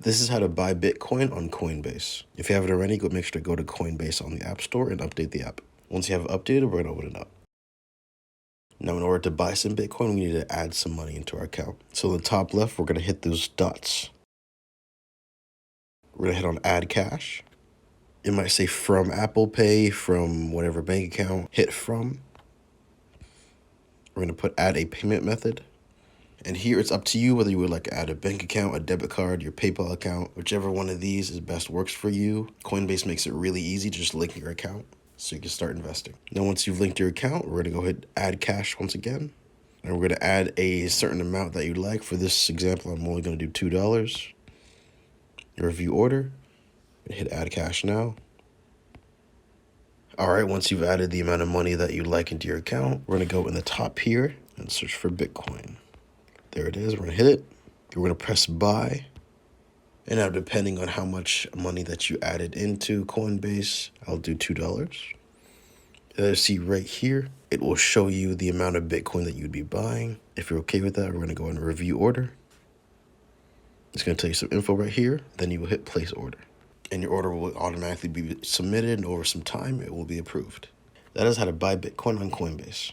This is how to buy Bitcoin on Coinbase. If you haven't already, make sure to go to Coinbase on the App Store and update the app. Once you have it updated, we're going to open it up. Now, in order to buy some Bitcoin, we need to add some money into our account. So in the top left, we're going to hit those dots. We're going to hit on Add Cash. It might say from Apple Pay, from whatever bank account. Hit from. We're going to put Add a Payment Method. And here it's up to you whether you would like to add a bank account, a debit card, your PayPal account, whichever one of these is best works for you. Coinbase makes it really easy to just link your account so you can start investing. Now, once you've linked your account, we're going to go ahead and add cash once again. And we're going to add a certain amount that you'd like. For this example, I'm only going to do $2. Review order. Hit add cash now. All right, once you've added the amount of money that you'd like into your account, we're going to go in the top here and search for Bitcoin. There it is. We're going to hit it. We're going to press buy. And now, depending on how much money that you added into Coinbase, I'll do $2. As you see right here, it will show you the amount of Bitcoin that you'd be buying. If you're okay with that, we're going to go and review order. It's going to tell you some info right here. Then you will hit place order. And your order will automatically be submitted, and over some time, it will be approved. That is how to buy Bitcoin on Coinbase.